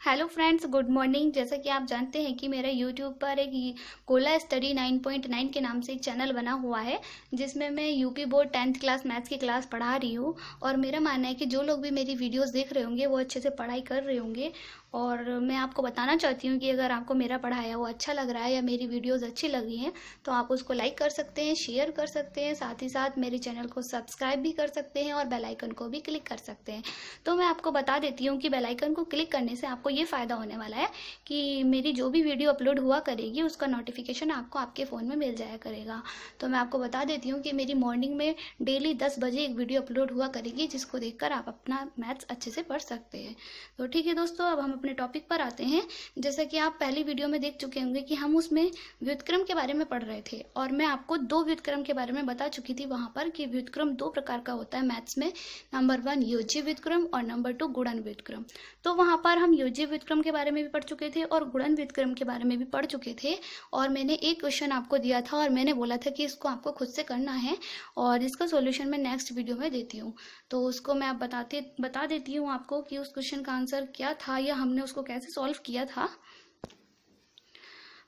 Hello friends, good morning. जैसा कि आप जानते हैं कि मेरा यूट्यूब पर एक कोला स्टडी 9.9 के नाम से एक चैनल बना हुआ है, जिसमें मैं UP board 10th class maths की क्लास पढ़ा रही हूँ। और मेरा मानना है कि जो लोग भी मेरी वीडियोस देख रहे होंगे वो अच्छे से पढ़ाई कर रहे होंगे। और मैं आपको बताना चाहती हूँ कि अगर आपको मेरा पढ़ाया वो अच्छा लग रहा है या मेरी वीडियोस अच्छी लग रही हैं तो आप उसको लाइक कर सकते हैं, शेयर कर सकते हैं, साथ ही साथ मेरे चैनल को सब्सक्राइब भी कर सकते हैं और बेल आइकन को भी क्लिक कर सकते हैं। तो मैं आपको बता देती हूँ कि बेल आइकन को क्लिक करने से आपको ये फ़ायदा होने वाला है कि मेरी जो भी वीडियो अपलोड हुआ करेगी उसका नोटिफिकेशन आपको आपके फ़ोन में मिल जाया करेगा। तो मैं आपको बता देती हूँ कि मेरी मॉर्निंग में डेली 10 बजे एक वीडियो अपलोड हुआ करेगी, जिसको देखकर आप अपना मैथ्स अच्छे से पढ़ सकते हैं। तो ठीक है दोस्तों, अब हम अपने टॉपिक पर आते हैं। जैसा कि आप पहली वीडियो में देख चुके होंगे कि हम उसमें व्युत्क्रम के बारे में पढ़ रहे थे और मैं आपको दो व्युत्क्रम के बारे में बता चुकी थी वहां पर कि व्युत्क्रम दो प्रकार का होता है मैथ्स में। नंबर 1 योज्य व्युत्क्रम और नंबर 2 गुणन व्युत्क्रम। तो वहां पर हम योज्य व्युत्क्रम के बारे में भी पढ़ चुके थे और गुणन व्युत्क्रम के बारे में भी पढ़ चुके थे। और मैंने एक क्वेश्चन आपको दिया था और मैंने बोला था कि इसको आपको खुद से करना है और इसका सॉल्यूशन मैं नेक्स्ट वीडियो में देती हूँ। तो उसको मैं बता देती हूँ आपको कि उस क्वेश्चन का आंसर क्या था या हमने उसको कैसे सॉल्व किया था।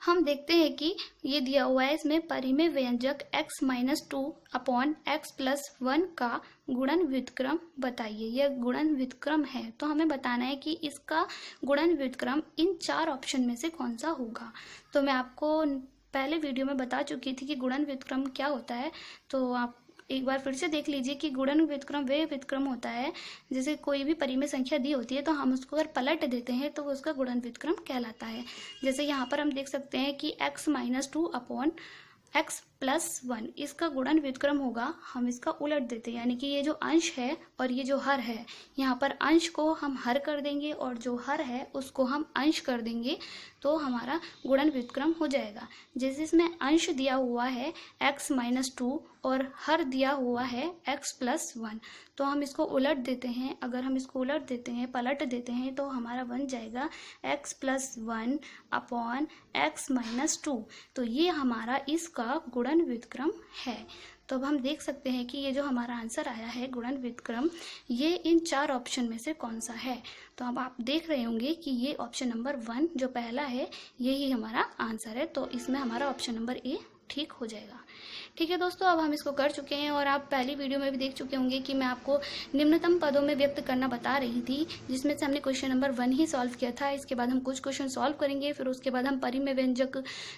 हम देखते हैं कि ये दिया हुआ है, इसमें परिमेय व्यंजक x-2 अपॉन x+1 का गुणन व्युत्क्रम बताइए। यह गुणन व्युत्क्रम है तो हमें बताना है कि इसका गुणन व्युत्क्रम इन चार ऑप्शन में से कौन सा होगा। तो मैं आपको पहले वीडियो में बता चुकी थी कि गुणन व्युत्क्रम क्या होता है, तो आप एक बार फिर से देख लीजिए कि गुणन व्युत्क्रम वह व्युत्क्रम होता है जैसे कोई भी परिमेय संख्या दी होती है तो हम उसको अगर पलट देते हैं तो वो उसका गुणन व्युत्क्रम कहलाता है। जैसे यहाँ पर हम देख सकते हैं कि x-2 अपॉन x+1 इसका गुणन व्युत्क्रम होगा। हम इसका उलट देते हैं, यानी कि ये जो अंश है और ये जो हर है, यहाँ पर अंश को हम हर कर देंगे और जो हर है उसको हम अंश कर देंगे तो हमारा गुणन व्युत्क्रम हो जाएगा। जैसे इसमें अंश दिया हुआ है x-2 और हर दिया हुआ है x+1, तो हम इसको उलट देते हैं। अगर हम इसको उलट देते हैं, पलट देते हैं, तो हमारा बन जाएगा x+1 अपॉन x-2। तो ये हमारा इसका गुणन व्युत्क्रम है। तो अब हम देख सकते हैं कि ये जो हमारा आंसर आया है गुणन व्युत्क्रम, ये इन चार ऑप्शन में से कौन सा है। तो अब आप देख रहे होंगे कि ये ऑप्शन नंबर 1 जो पहला है यही हमारा आंसर है। तो इसमें हमारा ऑप्शन नंबर ए ठीक हो जाएगा। ठीक है दोस्तों, अब हम इसको कर चुके हैं और आप पहली वीडियो में भी देख चुके होंगे कि मैं आपको निम्नतम पदों में व्यक्त करना बता रही थी, जिसमें से हमने क्वेश्चन नंबर 1 ही सॉल्व किया था। इसके बाद हम कुछ क्वेश्चन सॉल्व करेंगे, फिर उसके बाद हम परिमेय व्यंजक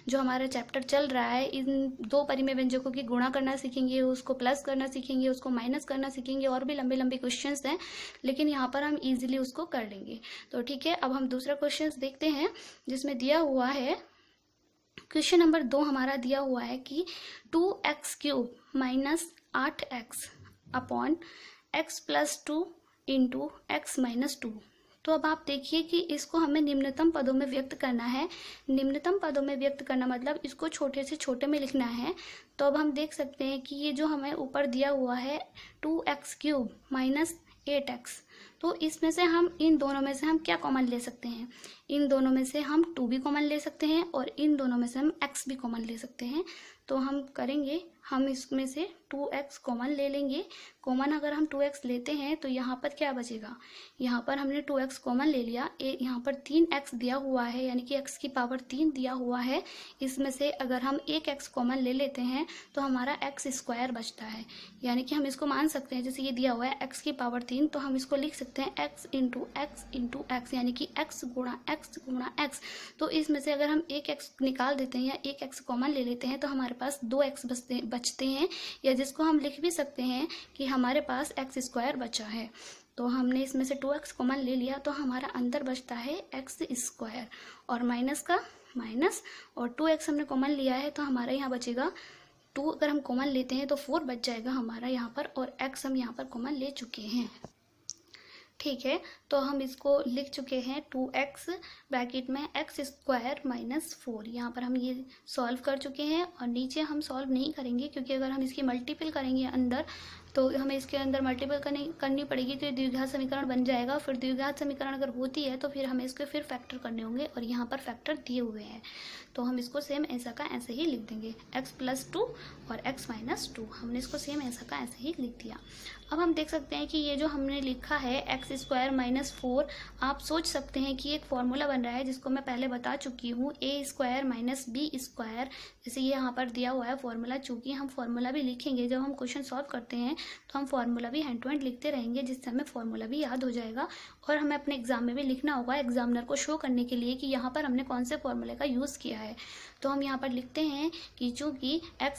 जो हमारा चैप्टर चल रहा है, इन दो परिमेय व्यंजकों की गुणा करना सीखेंगे, उसको प्लस करना सीखेंगे, उसको माइनस करना सीखेंगे। और भी लंबे लंबे क्वेश्चन हैं, लेकिन यहाँ पर हम ईजिली उसको कर लेंगे। तो ठीक है, अब हम दूसरा क्वेश्चन देखते हैं जिसमें दिया हुआ है क्वेश्चन नंबर 2 हमारा दिया हुआ है कि 2x³ minus 8x upon x+2 into x-2। तो अब आप देखिए कि इसको हमें निम्नतम पदों में व्यक्त करना है। निम्नतम पदों में व्यक्त करना मतलब इसको छोटे से छोटे में लिखना है। तो अब हम देख सकते हैं कि ये जो हमें ऊपर दिया हुआ है 2x³ माइनस 8x, तो इसमें से हम इन दोनों में से हम क्या कॉमन ले सकते हैं। इन दोनों में से हम 2 भी कॉमन ले सकते हैं और इन दोनों में से हम x भी कॉमन ले सकते हैं। तो हम करेंगे, हम इसमें से 2x कॉमन ले लेंगे। कॉमन अगर हम 2x लेते हैं तो यहाँ पर क्या बचेगा, यहाँ पर हमने 2x कॉमन ले लिया। यहाँ पर 3x दिया हुआ है, यानी कि x की पावर 3 दिया हुआ है। इसमें से अगर हम एक x कॉमन ले लेते हैं तो हमारा x² बचता है, यानी कि हम इसको मान सकते हैं, जैसे ये दिया हुआ है x की पावर 3, तो हम इसको लिख सकते हैं x इंटू x, यानी कि x गुणा x। तो इसमें से अगर हम एक x निकाल देते हैं या एक x कॉमन ले लेते हैं तो हमारे पास 2x बचते हैं, या जिसको हम लिख भी सकते हैं कि हमारे पास x² बचा है। तो हमने इसमें से 2x कॉमन ले लिया तो हमारा अंदर बचता है x² और माइनस का माइनस, और 2x हमने कॉमन लिया है तो हमारा यहाँ बचेगा 2। अगर हम कॉमन लेते हैं तो 4 बच जाएगा हमारा यहाँ पर, और x हम यहाँ पर कॉमन ले चुके हैं। ठीक है, तो हम इसको लिख चुके हैं 2x ब्रैकेट में x² माइनस 4। यहाँ पर हम ये सॉल्व कर चुके हैं और नीचे हम सॉल्व नहीं करेंगे, क्योंकि अगर हम इसकी मल्टीपल करेंगे अंदर तो हमें इसके अंदर मल्टीपल करनी पड़ेगी, तो ये द्विघात समीकरण बन जाएगा। फिर द्विघात समीकरण अगर होती है तो फिर हमें इसके फिर फैक्टर करने होंगे, और यहाँ पर फैक्टर दिए हुए हैं, तो हम इसको सेम ऐसा का ऐसे ही लिख देंगे, x+2 और x-2। हमने इसको सेम ऐसा का ऐसे ही लिख दिया। अब हम देख सकते हैं कि ये जो हमने लिखा है x² - 4, आप सोच सकते हैं कि एक फॉर्मूला बन रहा है जिसको मैं पहले बता चुकी हूँ, a² - b²। जैसे ये यहाँ पर दिया हुआ है फॉर्मूला, चूंकि हम फॉर्मूला भी लिखेंगे जब हम क्वेश्चन सॉल्व करते हैं, तो हम फॉर्मूला भी हैंड टू हैंड लिखते रहेंगे, जिससे हमें फॉर्मूला भी याद हो जाएगा और हमें अपने एग्जाम में भी लिखना होगा, एग्जामिनर को शो करने के लिए कि यहाँ पर हमने कौन से फॉर्मूले का यूज़ किया है। तो हम यहाँ पर लिखते हैं कि चूँकि a²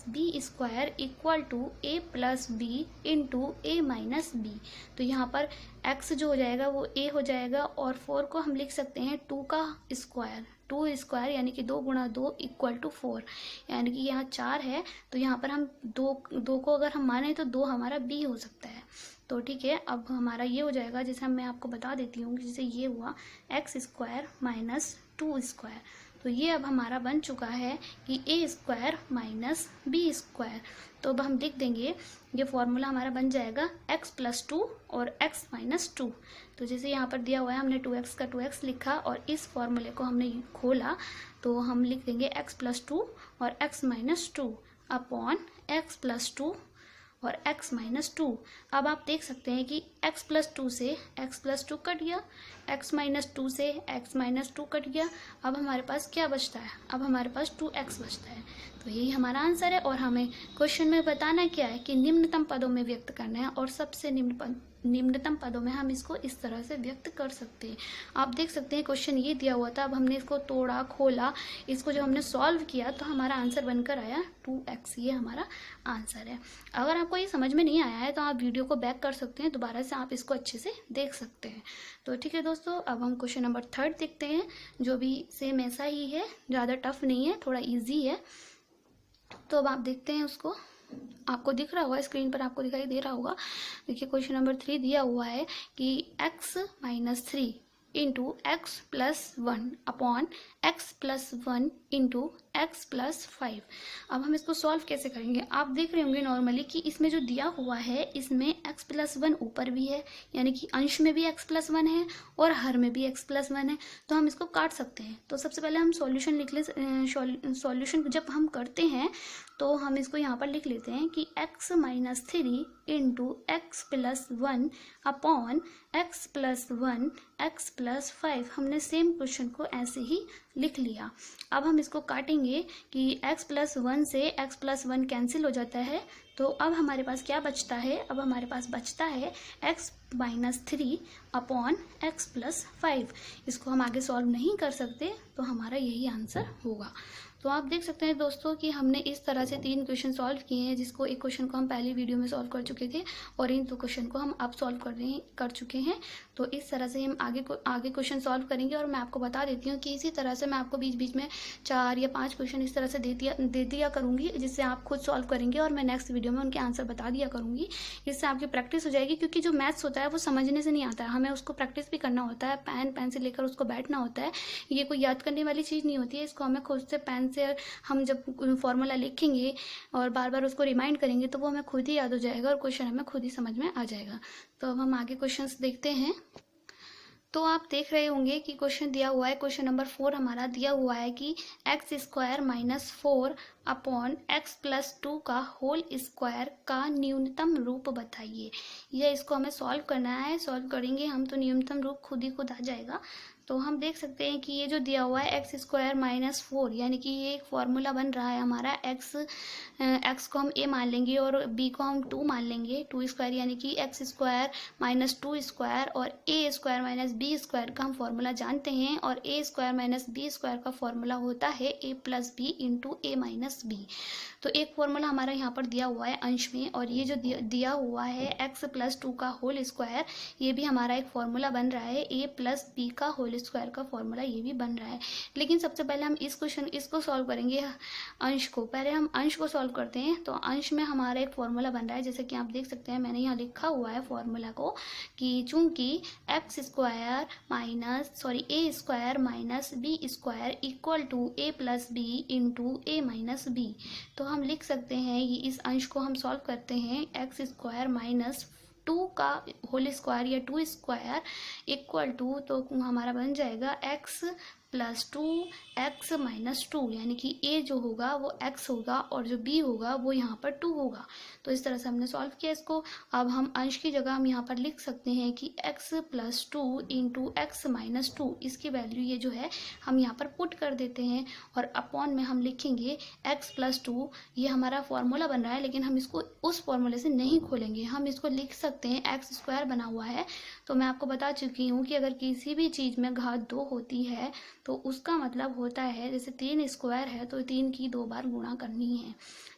- b² equal to a+b into a - b, तो यहाँ पर x जो हो जाएगा वो a हो जाएगा, और 4 को हम लिख सकते हैं 2 का स्क्वायर, 2 स्क्वायर यानी कि 2 × 2 = 4, यानी कि यहाँ 4 है, तो यहाँ पर हम 2 को अगर हम माने तो 2 हमारा b हो सकता है। तो ठीक है, अब हमारा ये हो जाएगा, जैसे मैं आपको बता देती हूँ, जैसे ये हुआ x² - 2²। तो ये अब हमारा बन चुका है कि a² - b²। तो अब हम लिख देंगे, ये फॉर्मूला हमारा बन जाएगा x+2 और x-2। तो जैसे यहाँ पर दिया हुआ है, हमने 2x का 2x लिखा और इस फॉर्मूले को हमने खोला, तो हम लिख देंगे x+2 और x-2 अपॉन x+2 और x-2। अब आप देख सकते हैं कि x+2 से x+2 कट गया, x-2 से x-2 कट गया। अब हमारे पास क्या बचता है? अब हमारे पास 2x बचता है। तो यही हमारा आंसर है, और हमें क्वेश्चन में बताना क्या है कि निम्नतम पदों में व्यक्त करना है, और सबसे निम्नतम पदों में हम इसको इस तरह से व्यक्त कर सकते हैं। आप देख सकते हैं क्वेश्चन ये दिया हुआ था, अब हमने इसको तोड़ा, खोला, इसको जब हमने सॉल्व किया तो हमारा आंसर बनकर आया 2x। ये हमारा आंसर है। अगर आपको ये समझ में नहीं आया है तो आप वीडियो को बैक कर सकते हैं, दोबारा से आप इसको अच्छे से देख सकते हैं। तो ठीक है दोस्तों, अब हम क्वेश्चन नंबर 3 देखते हैं, जो भी सेम ऐसा ही है, ज़्यादा टफ नहीं है, थोड़ा ईजी है। तो अब आप देखते हैं उसको, आपको दिख रहा होगा स्क्रीन पर, आपको दिखाई दे रहा होगा। देखिए क्वेश्चन नंबर 3 दिया हुआ है कि x-3 into x+1 upon x+1 into x+5। अब हम इसको सॉल्व कैसे करेंगे? आप देख रहे होंगे नॉर्मली कि इसमें जो दिया हुआ है इसमें x+1 ऊपर भी है, यानी कि अंश में भी x+1 है और हर में भी x+1 है, तो हम इसको काट सकते हैं। तो सबसे पहले हम सॉल्यूशन लिख ले, सॉल्यूशन जब हम करते हैं तो हम इसको यहाँ पर लिख लेते हैं कि x-3 into x+1 upon x+1 x+5। हमने सेम क्वेश्चन को ऐसे ही लिख लिया। अब हम इसको काटेंगे कि x+1 से x+1 कैंसिल हो जाता है, तो अब हमारे पास क्या बचता है? अब हमारे पास बचता है x-3 अपॉन x+5। इसको हम आगे सॉल्व नहीं कर सकते, तो हमारा यही आंसर होगा। तो आप देख सकते हैं दोस्तों कि हमने इस तरह से 3 क्वेश्चन सॉल्व किए हैं, जिसको एक क्वेश्चन को हम पहली वीडियो में सॉल्व कर चुके थे और इन 2 क्वेश्चन को हम अब सॉल्व कर चुके हैं। तो इस तरह से हम आगे क्वेश्चन सॉल्व करेंगे, और मैं आपको बता देती हूँ कि इसी तरह से मैं आपको बीच बीच में 4 या 5 क्वेश्चन इस तरह से दे दिया करूँगी, जिससे आप खुद सॉल्व करेंगे और मैं नेक्स्ट वीडियो में उनके आंसर बता दिया करूँगी। इससे आपकी प्रैक्टिस हो जाएगी, क्योंकि जो मैथ्स होता है वो समझने से नहीं आता है, हमें उसको प्रैक्टिस भी करना होता है, पेन से लेकर उसको बैठना होता है। ये कोई याद करने वाली चीज़ नहीं होती है, इसको हमें खुद से पेन से हम जब फॉर्मूला लिखेंगे और बार बार उसको रिमाइंड करेंगे तो वो हमें खुद ही याद हो जाएगा और क्वेश्चन हमें खुद ही समझ में आ जाएगा। तो अब हम आगे क्वेश्चंस देखते हैं। तो आप देख रहे होंगे कि क्वेश्चन दिया हुआ है, क्वेश्चन नंबर 4 हमारा दिया हुआ है कि x² - 4 अपॉन x+2 का होल स्क्वायर का न्यूनतम रूप बताइए। यह इसको हमें सॉल्व करना है, सॉल्व करेंगे हम तो न्यूनतम रूप खुद ही खुद आ जाएगा। तो हम देख सकते हैं कि ये जो दिया हुआ है x² - 4, यानी कि ये एक फॉर्मूला बन रहा है हमारा। x को हम a मान लेंगे और b को हम 2 मान लेंगे, 2² यानी कि x² - 2² और a² - b² का हम फॉर्मूला जानते हैं, और a² - b² का फॉर्मूला होता है a+b इंटू a - b। तो एक फॉर्मूला हमारा यहाँ पर दिया हुआ है अंश में, और ये जो दिया हुआ है x+2 का होल स्क्वायर, ये भी हमारा एक फॉर्मूला बन रहा है, a+b का होल स्क्वायर का फॉर्मूला ये भी बन रहा है। लेकिन सबसे पहले हम इसको सॉल्व करेंगे, अंश को। पहले हम अंश को सॉल्व करते हैं। तो अंश में हमारा एक फॉर्मूला बन रहा है, जैसे कि आप देख सकते हैं मैंने यहाँ लिखा हुआ है फॉर्मूला को कि चूंकि a² - b² equal to a+b into a - B. तो हम लिख सकते हैं, ये इस अंश को हम सॉल्व करते हैं, एक्स स्क्वायर माइनस 2 का होल स्क्वायर या 2 स्क्वायर इक्वल टू, तो हमारा बन जाएगा एक्स प्लस 2 एक्स माइनस 2, यानी कि ए जो होगा वो x होगा और जो b होगा वो यहाँ पर 2 होगा। तो इस तरह से हमने सॉल्व किया इसको। अब हम अंश की जगह हम यहाँ पर लिख सकते हैं कि x plus 2 into x minus 2, इसकी वैल्यू ये जो है हम यहाँ पर पुट कर देते हैं और अपॉन में हम लिखेंगे x प्लस 2। ये हमारा फॉर्मूला बन रहा है, लेकिन हम इसको उस फॉर्मूले से नहीं खोलेंगे, हम इसको लिख सकते हैं एक्स स्क्वायर बना हुआ है। तो मैं आपको बता चुकी हूँ कि अगर किसी भी चीज़ में घात 2 होती है तो उसका मतलब होता है, जैसे 3 स्क्वायर है तो 3 की 2 बार गुणा करनी है,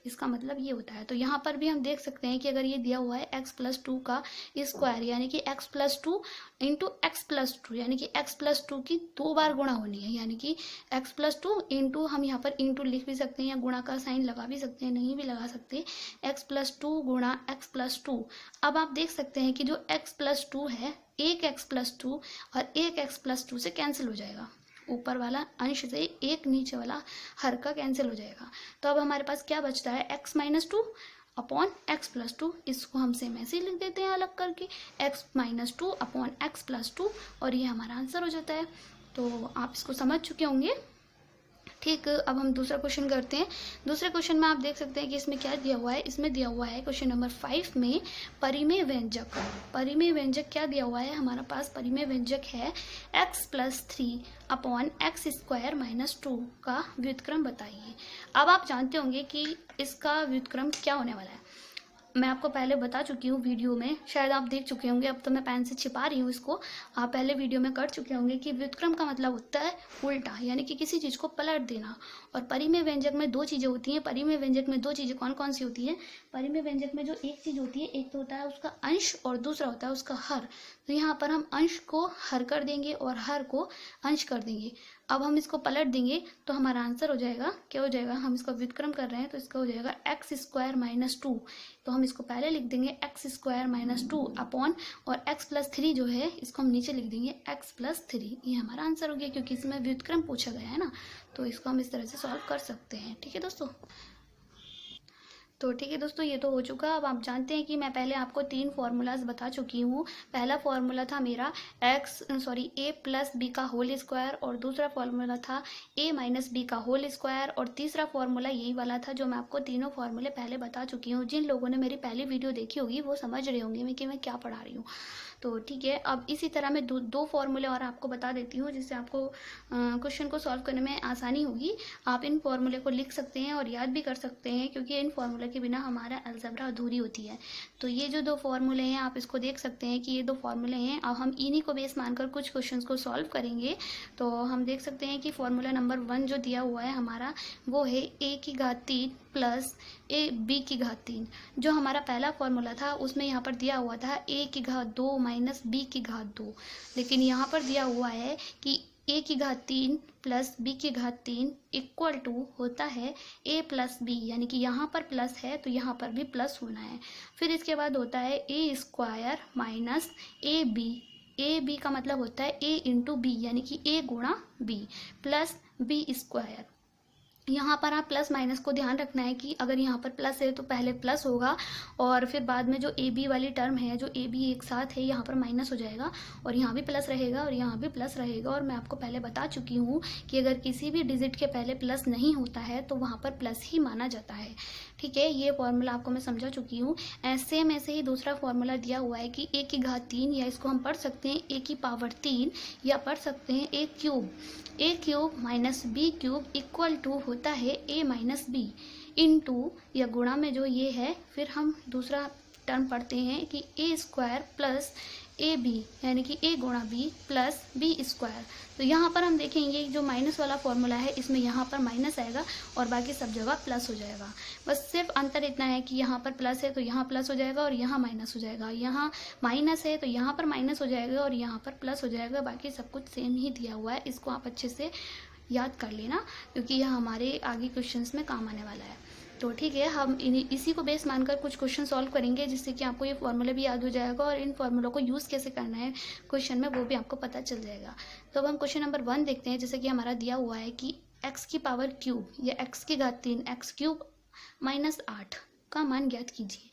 इसका मतलब ये होता है। तो यहाँ पर भी हम देख सकते हैं कि अगर ये दिया हुआ है x प्लस 2 का स्क्वायर, यानी कि x plus 2 into x plus 2, यानी कि x प्लस 2 की 2 बार गुणा होनी है, यानी कि x प्लस 2 इंटू, हम यहाँ पर इंटू लिख भी सकते हैं या गुणा का साइन लगा भी सकते हैं, नहीं भी लगा सकते, x प्लस 2 गुणा एक्स प्लस 2। अब आप देख सकते हैं कि जो x प्लस 2 है, एक x प्लस 2 और एक x प्लस 2 से कैंसिल हो जाएगा, ऊपर वाला अंश से एक नीचे वाला हर का कैंसिल हो जाएगा। तो अब हमारे पास क्या बचता है, x minus 2 upon x plus 2, इसको हम सेम ऐसे ही लिख देते हैं अलग करके, x minus 2 upon x plus 2, और ये हमारा आंसर हो जाता है। तो आप इसको समझ चुके होंगे। ठीक, अब हम दूसरा क्वेश्चन करते हैं। दूसरे क्वेश्चन में आप देख सकते हैं कि इसमें क्या दिया हुआ है, इसमें दिया हुआ है क्वेश्चन नंबर 5 में परिमेय व्यंजक। परिमेय व्यंजक क्या दिया हुआ है हमारे पास, परिमेय व्यंजक है x plus 3 upon x square minus 2 का व्युत्क्रम बताइए। अब आप जानते होंगे कि इसका व्युत्क्रम क्या होने वाला है, मैं आपको पहले बता चुकी हूँ वीडियो में, शायद आप देख चुके होंगे, अब तो मैं पेन से छिपा रही हूँ इसको, आप पहले वीडियो में कर चुके होंगे कि व्युत्क्रम का मतलब होता है उल्टा, यानी कि किसी चीज़ को पलट देना। और परिमेय व्यंजक में 2 चीज़ें होती हैं। परिमेय व्यंजक में 2 चीज़ें कौन कौन सी होती हैं, परिमेय व्यंजक में जो एक चीज़ होती है, एक तो होता है उसका अंश और दूसरा होता है उसका हर। तो यहाँ पर हम अंश को हर कर देंगे और हर को अंश कर देंगे। अब हम इसको पलट देंगे तो हमारा आंसर हो जाएगा, क्या हो जाएगा, हम इसका व्युत्क्रम कर रहे हैं तो इसका हो जाएगा एक्स स्क्वायर माइनस 2। तो हम इसको पहले लिख देंगे एक्स स्क्वायर माइनस 2 अपॉन, और एक्स प्लस 3 जो है इसको हम नीचे लिख देंगे एक्स प्लस 3। ये हमारा आंसर हो गया, क्योंकि इसमें व्युत्क्रम पूछा गया है ना, तो इसको हम इस तरह से सॉल्व कर सकते हैं। ठीक है दोस्तों, तो ठीक है दोस्तों, ये तो हो चुका। अब आप जानते हैं कि मैं पहले आपको 3 फार्मूलाज बता चुकी हूँ। पहला फार्मूला था मेरा a प्लस बी का होल स्क्वायर, और दूसरा फार्मूला था a माइनस बी का होल स्क्वायर, और तीसरा फार्मूला यही वाला था जो मैं आपको तीनों फार्मूले पहले बता चुकी हूँ। जिन लोगों ने मेरी पहली वीडियो देखी होगी वो समझ रहे होंगे कि मैं क्या पढ़ा रही हूँ। तो ठीक है, अब इसी तरह मैं दो फार्मूले और आपको बता देती हूँ, जिससे आपको क्वेश्चन को सॉल्व करने में आसानी होगी। आप इन फार्मूले को लिख सकते हैं और याद भी कर सकते हैं, क्योंकि इन फार्मूले के बिना हमारा अलजेब्रा अधूरी होती है। तो ये जो 2 फार्मूले हैं आप इसको देख सकते हैं कि ये 2 फार्मूले हैं। अब हम इन्हीं को बेस मानकर कुछ क्वेश्चंस को सॉल्व करेंगे। तो हम देख सकते हैं कि फार्मूला नंबर 1 जो दिया हुआ है हमारा, वो है a की घात 3 प्लस b की घात 3। जो हमारा पहला फार्मूला था उसमें यहाँ पर दिया हुआ था a की घात 2 माइनस b की घात 2, लेकिन यहाँ पर दिया हुआ है कि a की घात 3 प्लस b की घात 3 इक्वल टू होता है a प्लस b, यानी कि यहाँ पर प्लस है तो यहाँ पर भी प्लस होना है। फिर इसके बाद होता है a square minus A B का मतलब होता है a इंटू बी, यानी कि a गुणा b प्लस b स्क्वायर। यहाँ पर आप प्लस माइनस को ध्यान रखना है कि अगर यहाँ पर प्लस है तो पहले प्लस होगा, और फिर बाद में जो ए बी वाली टर्म है, जो ए बी एक साथ है, यहाँ पर माइनस हो जाएगा, और यहाँ भी प्लस रहेगा और यहाँ भी प्लस रहेगा। और मैं आपको पहले बता चुकी हूँ कि अगर किसी भी डिजिट के पहले प्लस नहीं होता है तो वहाँ पर प्लस ही माना जाता है। ठीक है, ये फॉर्मूला आपको मैं समझा चुकी हूँ। ऐसे में से ही दूसरा फॉर्मूला दिया हुआ है कि a की घात 3, या इसको हम पढ़ सकते हैं a की पावर 3, या पढ़ सकते हैं a cube minus B cube equal to होता है a माइनस बी इंटू, या गुणा में जो ये है, फिर हम दूसरा टर्म पढ़ते हैं कि a square plus A B, यानी कि a गुणा b प्लस बी स्क्वायर। तो यहाँ पर हम देखेंगे जो माइनस वाला फॉर्मूला है इसमें यहाँ पर माइनस आएगा और बाकी सब जगह प्लस हो जाएगा। बस सिर्फ अंतर इतना है कि यहाँ पर प्लस है तो यहाँ प्लस हो जाएगा और यहाँ माइनस हो जाएगा, यहाँ माइनस है तो यहाँ पर माइनस हो जाएगा और यहाँ पर प्लस हो जाएगा। बाकी सब कुछ सेम ही दिया हुआ है, इसको आप अच्छे से याद कर लेना, क्योंकि यह हमारे आगे क्वेश्चंस में काम आने वाला है। तो ठीक है, हम इसी को बेस मानकर कुछ क्वेश्चन सॉल्व करेंगे, जिससे कि आपको ये फॉर्मूला भी याद हो जाएगा और इन फॉर्मूलों को यूज़ कैसे करना है क्वेश्चन में वो भी आपको पता चल जाएगा। तो अब हम क्वेश्चन नंबर 1 देखते हैं। जैसे कि हमारा दिया हुआ है कि एक्स की पावर क्यूब या एक्स की घात 3 एक्स क्यूब माइनस 8 का मान ज्ञात कीजिए।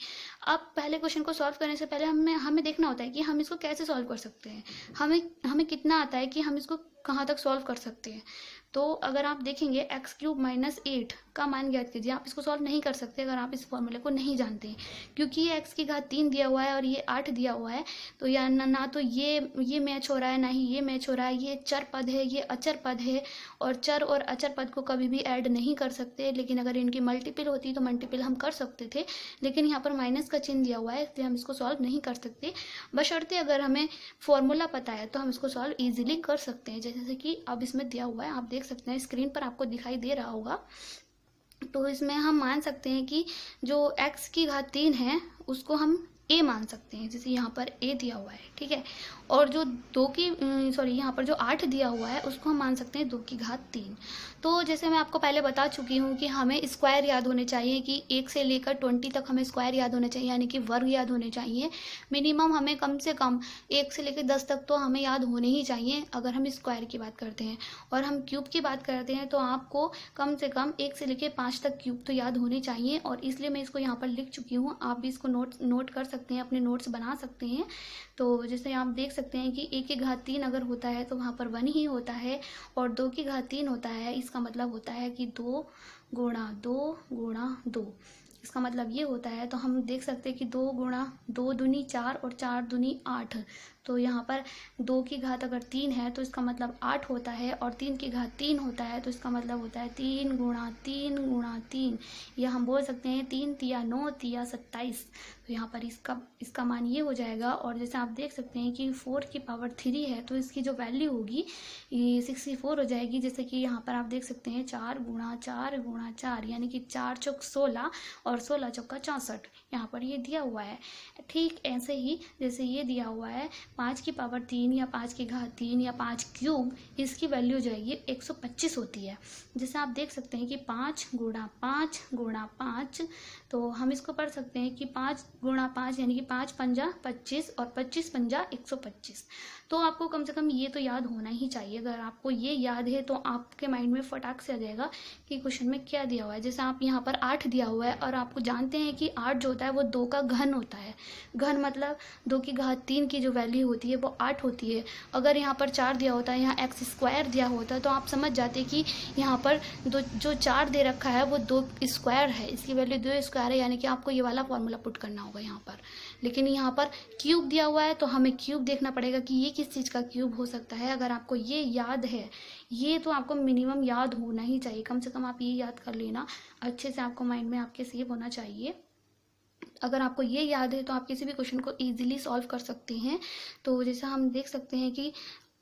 अब पहले क्वेश्चन को सॉल्व करने से पहले हमें देखना होता है कि हम इसको कैसे सॉल्व कर सकते हैं, हमें कितना आता है कि हम इसको कहाँ तक सॉल्व कर सकते हैं। तो अगर आप देखेंगे एक्स क्यूब माइनस 8 का मान ज्ञात कीजिए, आप इसको सॉल्व नहीं कर सकते अगर आप इस फॉर्मूले को नहीं जानते हैं, क्योंकि ये एक्स की घात 3 दिया हुआ है और ये 8 दिया हुआ है। तो या ना तो ये मैच हो रहा है, ना ही ये मैच हो रहा है। ये चर पद है, ये अचर पद है, और चर और अचर पद को कभी भी ऐड नहीं कर सकते। लेकिन अगर इनकी मल्टीपल होती तो मल्टीपल हम कर सकते थे, लेकिन यहाँ पर माइनस का चिन्ह दिया हुआ है, इसलिए हम इसको सॉल्व नहीं कर सकते। बशर्ते अगर हमें फॉर्मूला पता है तो हम इसको सॉल्व ईजिली कर सकते हैं। जैसे कि अब इसमें दिया हुआ है, आप देख सकते हैं स्क्रीन पर आपको दिखाई दे रहा होगा। तो इसमें हम मान सकते हैं कि जो x की घात 3 है उसको हम a मान सकते हैं, जैसे यहाँ पर a दिया हुआ है, ठीक है। और जो यहाँ पर जो 8 दिया हुआ है उसको हम मान सकते हैं 2 की घात 3। तो जैसे मैं आपको पहले बता चुकी हूँ कि हमें स्क्वायर याद होने चाहिए, कि 1 से लेकर 20 तक हमें स्क्वायर याद होने चाहिए, यानी कि वर्ग याद होने चाहिए। मिनिमम हमें कम से कम 1 से लेकर 10 तक तो हमें याद होने ही चाहिए अगर हम स्क्वायर की बात करते हैं। और हम क्यूब की बात करते हैं तो आपको कम से कम 1 से लेकर 5 तक क्यूब तो याद होने चाहिए, और इसलिए मैं इसको यहाँ पर लिख चुकी हूँ। आप भी इसको नोट कर सकते हैं, अपने नोट्स बना सकते हैं। तो जैसे आप देख सकते हैं कि 1 की घात 3 अगर होता है तो वहाँ पर 1 ही होता है, और 2 की घात 3 होता है, इसका मतलब होता है कि 2 गुणा 2 गुणा 2। इसका मतलब ये होता है। तो हम देख सकते हैं कि 2 गुणा 2 दूनी 4 और 4 दूनी 8। तो यहाँ पर 2 की घात अगर 3 है तो इसका मतलब 8 होता है, और 3 की घात 3 होता है तो इसका मतलब होता है 3 गुणा 3 गुणा 3, या हम बोल सकते हैं 3 तिया 9 तिया 27। तो यहाँ पर इसका मान ये हो जाएगा। और जैसे आप देख सकते हैं कि 4 की पावर 3 है तो इसकी जो वैल्यू होगी ये 64 हो जाएगी। जैसे कि यहाँ पर आप देख सकते हैं 4 गुणा 4 गुणा 4, यानी कि 4 चौक 16 और 16 चौका 64, यहाँ पर ये दिया हुआ है। ठीक ऐसे ही जैसे ये दिया हुआ है 5 की पावर 3 या 5 की घात 3 या 5 क्यूब, इसकी वैल्यू जाएगी 125 होती है। जैसे आप देख सकते हैं कि 5 गुणा 5 गुणा 5, तो हम इसको पढ़ सकते हैं कि 5 गुणा 5 यानी कि 5 पंजा 25 और 25 पंजा 125। तो आपको कम से कम ये तो याद होना ही चाहिए। अगर आपको ये याद है तो आपके माइंड में फटाक से आ जाएगा कि क्वेश्चन में क्या दिया हुआ है। जैसे आप यहाँ पर 8 दिया हुआ है, और आपको जानते हैं कि 8 जो होता है वो 2 का घन होता है। घन मतलब 2 की घात 3 की जो वैल्यू होती है वो 8 होती है। अगर यहाँ पर 4 दिया होता है, यहाँ एक्स स्क्वायर दिया होता है, तो आप समझ जाते कि यहाँ पर जो 4 दे रखा है वो 2 स्क्वायर है, इसकी वैल्यू 2 स्क्वायर है, यानी कि आपको ये वाला फॉर्मूला पुट करना होगा यहाँ पर। लेकिन यहाँ पर क्यूब दिया हुआ है तो हमें क्यूब देखना पड़ेगा कि ये किस चीज़ का क्यूब हो सकता है। अगर आपको ये याद है, ये तो आपको मिनिमम याद होना ही चाहिए, कम से कम आप ये याद कर लेना, अच्छे से आपको माइंड में आपके सेव होना चाहिए। अगर आपको ये याद है तो आप किसी भी क्वेश्चन को इजीली सॉल्व कर सकते हैं। तो जैसा हम देख सकते हैं कि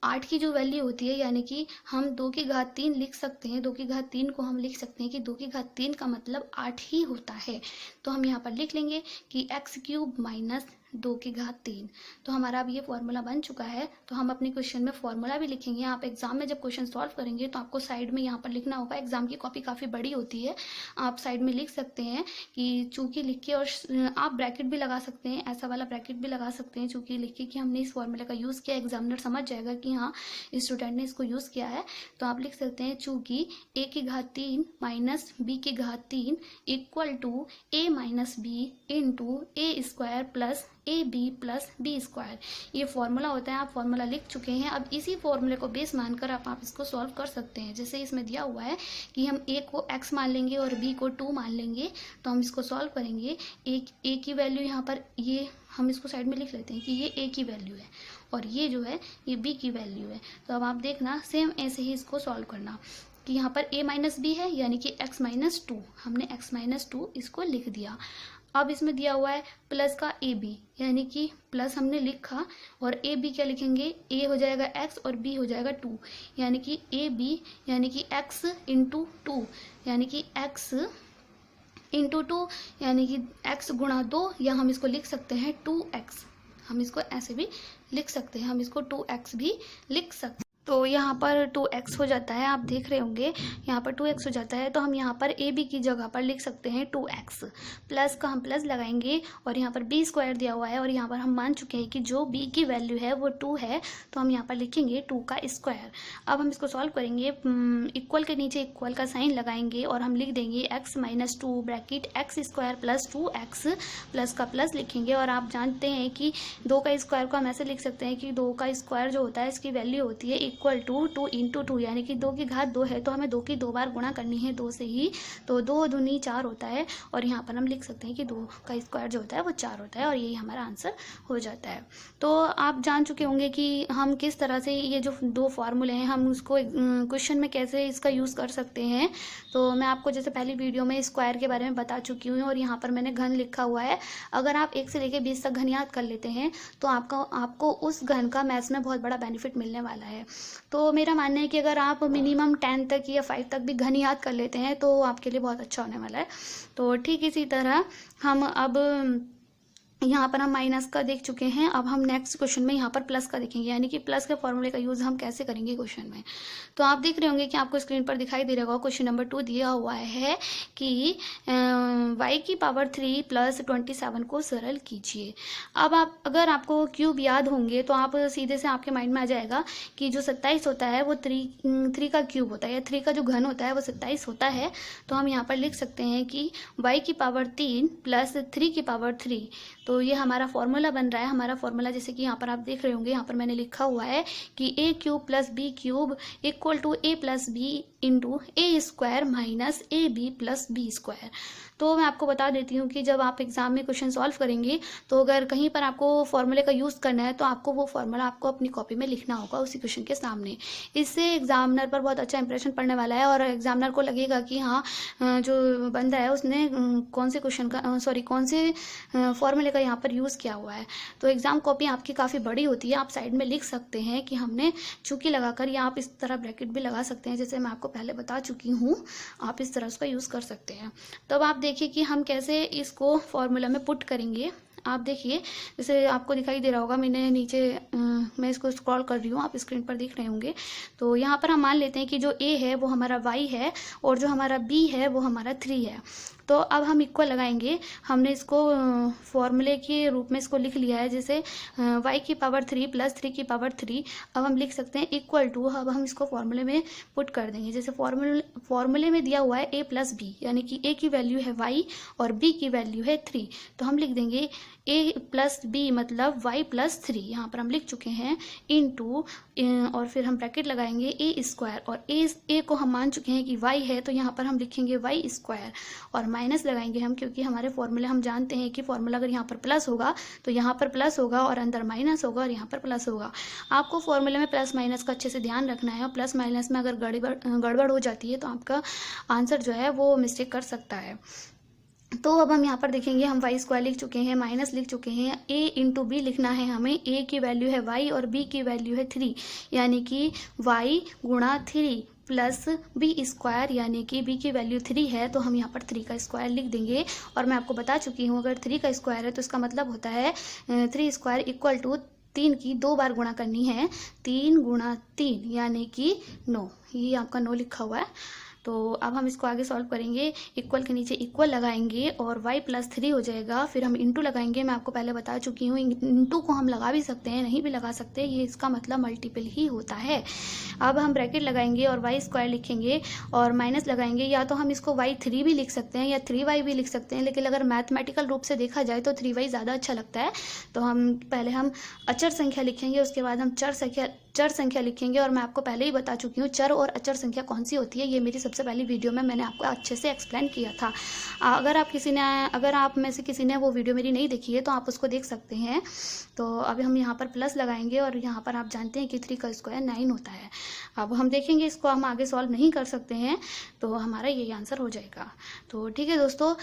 8 की जो वैल्यू होती है, यानी कि हम 2 की घात 3 लिख सकते हैं। 2 की घात 3 को हम लिख सकते हैं कि 2 की घात 3 का मतलब 8 ही होता है। तो हम यहाँ पर लिख लेंगे कि एक्स क्यूब माइनस 2 की घात 3। तो हमारा अब ये फॉर्मूला बन चुका है। तो हम अपने क्वेश्चन में फॉर्मूला भी लिखेंगे। आप एग्जाम में जब क्वेश्चन सॉल्व करेंगे तो आपको साइड में यहाँ पर लिखना होगा। एग्जाम की कॉपी काफ़ी बड़ी होती है, आप साइड में लिख सकते हैं कि चूंकि लिख के, और आप ब्रैकेट भी लगा सकते हैं, ऐसा वाला ब्रैकेट भी लगा सकते हैं चूंकि लिख के कि हमने इस फॉर्मूले का यूज़ किया। एग्जामिनर समझ जाएगा कि हाँ स्टूडेंट ने इसको यूज़ किया है। तो आप लिख सकते हैं चूंकि a की घात 3 माइनस b की घात 3 equal to a minus B into A square plus A B plus B square. ये फॉर्मूला होता है, आप फॉर्मूला लिख चुके हैं। अब इसी फॉर्मूले को बेस मानकर आप इसको सॉल्व कर सकते हैं। जैसे इसमें दिया हुआ है कि हम a को x मान लेंगे और b को 2 मान लेंगे, तो हम इसको सॉल्व करेंगे। a की वैल्यू यहाँ पर, ये हम इसको साइड में लिख लेते हैं कि ये a की वैल्यू है और ये जो है ये b की वैल्यू है। तो अब आप देखना सेम ऐसे ही इसको सॉल्व करना कि यहाँ पर a माइनस बी है, यानी कि x माइनस 2, हमने x माइनस 2 इसको लिख दिया। अब इसमें दिया हुआ है प्लस का ए बी, यानी कि प्लस हमने लिखा और ए बी क्या लिखेंगे, ए हो जाएगा x और b हो जाएगा 2, यानी कि ए बी यानी कि x इंटू 2, यानी कि x इंटू 2 यानी कि x गुणा 2, या हम इसको लिख सकते हैं 2x। हम इसको ऐसे भी लिख सकते हैं, हम इसको 2x भी लिख सकते हैं। तो यहाँ पर 2x हो जाता है, आप देख रहे होंगे यहाँ पर 2x हो जाता है। तो हम यहाँ पर ए बी की जगह पर लिख सकते हैं 2x, प्लस का हम प्लस लगाएंगे और यहाँ पर b स्क्वायर दिया हुआ है और यहाँ पर हम मान चुके हैं कि जो b की वैल्यू है वो 2 है, तो हम यहाँ पर लिखेंगे 2 का स्क्वायर। अब हम इसको सॉल्व करेंगे, इक्वल के नीचे इक्वल का साइन लगाएंगे और हम लिख देंगे x minus 2 bracket x square plus 2x, plus का प्लस लिखेंगे। और आप जानते हैं कि 2 का स्क्वायर को हम ऐसे लिख सकते हैं कि 2 का स्क्वायर जो होता है इसकी वैल्यू होती है इक्वल टू 2 इंटू 2, यानी कि 2 की घात 2 है तो हमें 2 की 2 बार गुणा करनी है 2 से ही, तो 2 दूनी 4 होता है। और यहाँ पर हम लिख सकते हैं कि 2 का स्क्वायर जो होता है वो 4 होता है और यही हमारा आंसर हो जाता है। तो आप जान चुके होंगे कि हम किस तरह से ये जो 2 फार्मूले हैं हम उसको क्वेश्चन में कैसे इसका यूज़ कर सकते हैं। तो मैं आपको जैसे पहली वीडियो में स्क्वायर के बारे में बता चुकी हूँ और यहाँ पर मैंने घन लिखा हुआ है। अगर आप 1 से लेकर 20 तक घन याद कर लेते हैं तो आपको उस घन का मैथ्स में बहुत बड़ा बेनिफिट मिलने वाला है। तो मेरा मानना है कि अगर आप मिनिमम 10 तक या 5 तक भी घन याद कर लेते हैं तो आपके लिए बहुत अच्छा होने वाला है। तो ठीक इसी तरह हम अब यहाँ पर हम माइनस का देख चुके हैं, अब हम नेक्स्ट क्वेश्चन में यहाँ पर प्लस का देखेंगे, यानी कि प्लस के फॉर्मूले का यूज़ हम कैसे करेंगे क्वेश्चन में। तो आप देख रहे होंगे कि आपको स्क्रीन पर दिखाई दे रहा होगा, क्वेश्चन नंबर 2 दिया हुआ है कि y की पावर 3 प्लस 27 को सरल कीजिए। अब आप अगर आपको क्यूब याद होंगे तो आप सीधे से आपके माइंड में आ जाएगा कि जो 27 होता है वो 3 का क्यूब होता है, या 3 का जो घन होता है वो 27 होता है। तो हम यहाँ पर लिख सकते हैं कि y की पावर 3 प्लस 3 की पावर 3, तो ये हमारा फॉर्मूला बन रहा है। हमारा फॉर्मूला जैसे कि यहाँ पर आप देख रहे होंगे, यहाँ पर मैंने लिखा हुआ है कि a cube plus b cube equal to a plus b into A square minus A B plus B square. तो मैं आपको बता देती हूँ कि जब आप एग्जाम में क्वेश्चन सॉल्व करेंगे तो अगर कहीं पर आपको फॉर्मूले का यूज़ करना है तो आपको वो फॉर्मूला आपको अपनी कॉपी में लिखना होगा उसी क्वेश्चन के सामने। इससे एग्जामिनर पर बहुत अच्छा इंप्रेशन पड़ने वाला है और एग्जामिनर को लगेगा कि हाँ जो बंदा है उसने कौन से क्वेश्चन का कौन से फॉर्मूले का यहाँ पर यूज़ किया हुआ है। तो एग्जाम कॉपी आपकी काफ़ी बड़ी होती है, आप साइड में लिख सकते हैं कि हमने चूंकि लगाकर, या आप इस तरह ब्रैकेट भी लगा सकते हैं जैसे मैं आपको पहले बता चुकी हूँ, आप इस तरह उसका यूज़ कर सकते हैं। तब आप देखिए कि हम कैसे इसको फॉर्मूला में पुट करेंगे। आप देखिए जैसे आपको दिखाई दे रहा होगा, मैंने नीचे मैं इसको स्क्रॉल कर रही हूँ, आप स्क्रीन पर देख रहे होंगे। तो यहाँ पर हम मान लेते हैं कि जो a है वो हमारा y है और जो हमारा b है वो हमारा 3 है। तो अब हम इक्वल लगाएंगे, हमने इसको फॉर्मूले के रूप में इसको लिख लिया है, जैसे y की पावर 3 प्लस 3 की पावर 3। अब हम लिख सकते हैं इक्वल टू, अब हम इसको फॉर्मूले में पुट कर देंगे। जैसे फॉर्मूले में दिया हुआ है a प्लस बी, यानी कि a की वैल्यू है y और b की वैल्यू है 3, तो हम लिख देंगे a प्लस बी मतलब y प्लस 3, यहाँ पर हम लिख चुके हैं, इनटू और फिर हम ब्रैकेट लगाएंगे a स्क्वायर, और a को हम मान चुके हैं कि y है तो यहाँ पर हम लिखेंगे y स्क्वायर और माइनस लगाएंगे हम, क्योंकि हमारे फॉर्मूले हम जानते हैं कि फॉर्मूला अगर यहाँ पर प्लस होगा तो यहाँ पर प्लस होगा और अंदर माइनस होगा और यहाँ पर प्लस होगा। आपको फॉर्मूले में प्लस माइनस का अच्छे से ध्यान रखना है और प्लस माइनस में अगर गड़बड़ हो जाती है तो आपका आंसर जो है वो मिस्टेक कर सकता है। तो अब हम यहाँ पर देखेंगे, हम y स्क्वायर लिख चुके हैं, माइनस लिख चुके हैं, a इंटू बी लिखना है हमें। a की वैल्यू है y और b की वैल्यू है 3, यानी कि y गुणा 3 प्लस बी स्क्वायर, यानी कि b की वैल्यू 3 है तो हम यहाँ पर 3 का स्क्वायर लिख देंगे। और मैं आपको बता चुकी हूँ अगर 3 का स्क्वायर है तो इसका मतलब होता है 3 स्क्वायर इक्वल टू 3 की 2 बार गुणा करनी है, 3 गुणा 3 यानी कि 9, ये आपका 9 लिखा हुआ है। तो अब हम इसको आगे सॉल्व करेंगे, इक्वल के नीचे इक्वल लगाएंगे और y प्लस 3 हो जाएगा, फिर हम इंटू लगाएंगे। मैं आपको पहले बता चुकी हूँ इंटू को हम लगा भी सकते हैं, नहीं भी लगा सकते, ये इसका मतलब मल्टीपल ही होता है। अब हम ब्रैकेट लगाएंगे और y स्क्वायर लिखेंगे और माइनस लगाएंगे, या तो हम इसको y3 भी लिख सकते हैं या 3y भी लिख सकते हैं, लेकिन अगर मैथमेटिकल रूप से देखा जाए तो 3y ज़्यादा अच्छा लगता है। तो हम पहले हम अचर संख्या लिखेंगे, उसके बाद हम चर संख्या लिखेंगे। और मैं आपको पहले ही बता चुकी हूँ चर और अचर संख्या कौन सी होती है, ये मेरी सबसे पहली वीडियो में मैंने आपको अच्छे से एक्सप्लेन किया था। अगर आप में से किसी ने वो वीडियो मेरी नहीं देखी है तो आप उसको देख सकते हैं। तो अब हम यहाँ पर प्लस लगाएंगे और यहाँ पर आप जानते हैं कि 3 का स्क्वायर 9 होता है। अब हम देखेंगे, इसको हम आगे सॉल्व नहीं कर सकते हैं तो हमारा यही आंसर हो जाएगा। तो ठीक है दोस्तों,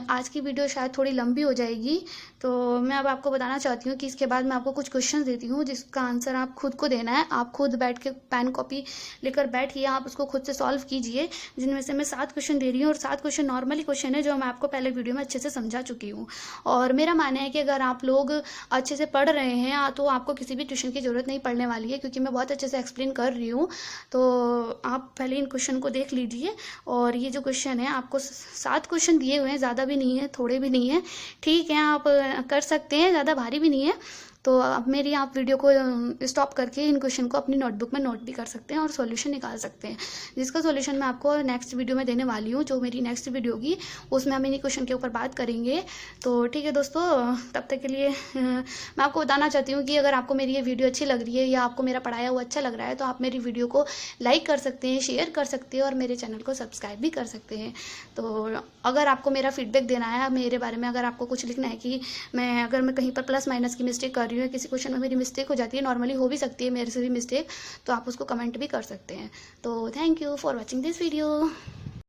आज की वीडियो शायद थोड़ी लंबी हो जाएगी, तो मैं अब आपको बताना चाहती हूँ कि इसके बाद मैं आपको कुछ क्वेश्चन देती हूँ जिसका आंसर आप खुद को देना है। आप खुद बैठ के पेन कॉपी लेकर बैठिए, आप उसको खुद से सॉल्व कीजिए जिनमें से मैं 7 क्वेश्चन दे रही हूँ और 7 क्वेश्चन नॉर्मली क्वेश्चन है जो मैं आपको पहले वीडियो में अच्छे से समझा चुकी हूँ। और मेरा मानना है कि अगर आप लोग अच्छे से पढ़ रहे हैं तो आपको किसी भी ट्यूशन की ज़रूरत नहीं पड़ने वाली है, क्योंकि मैं बहुत अच्छे से एक्सप्लेन कर रही हूँ। तो आप पहले इन क्वेश्चन को देख लीजिए। और ये जो क्वेश्चन है, आपको 7 क्वेश्चन दिए हुए हैं, ज़्यादा भी नहीं है थोड़े भी नहीं है, ठीक है, आप कर सकते हैं, ज़्यादा भारी भी नहीं है। तो अब मेरी आप वीडियो को स्टॉप करके इन क्वेश्चन को अपनी नोटबुक में नोट भी कर सकते हैं और सॉल्यूशन निकाल सकते हैं, जिसका सॉल्यूशन मैं आपको नेक्स्ट वीडियो में देने वाली हूँ। जो मेरी नेक्स्ट वीडियो होगी उसमें हम इन्हीं क्वेश्चन के ऊपर बात करेंगे। तो ठीक है दोस्तों, तब तक के लिए मैं आपको बताना चाहती हूँ कि अगर आपको मेरी ये वीडियो अच्छी लग रही है या आपको मेरा पढ़ाया हुआ अच्छा लग रहा है तो आप मेरी वीडियो को लाइक कर सकते हैं, शेयर कर सकते हैं और मेरे चैनल को सब्सक्राइब भी कर सकते हैं। तो अगर आपको मेरा फीडबैक देना है मेरे बारे में, अगर आपको कुछ लिखना है कि अगर मैं कहीं पर प्लस माइनस की मिस्टेक कर रही हूँ, किसी क्वेश्चन में मेरी मिस्टेक हो जाती है, नॉर्मली हो भी सकती है मेरे से भी मिस्टेक, तो आप उसको कमेंट भी कर सकते हैं। तो thank you for watching this video.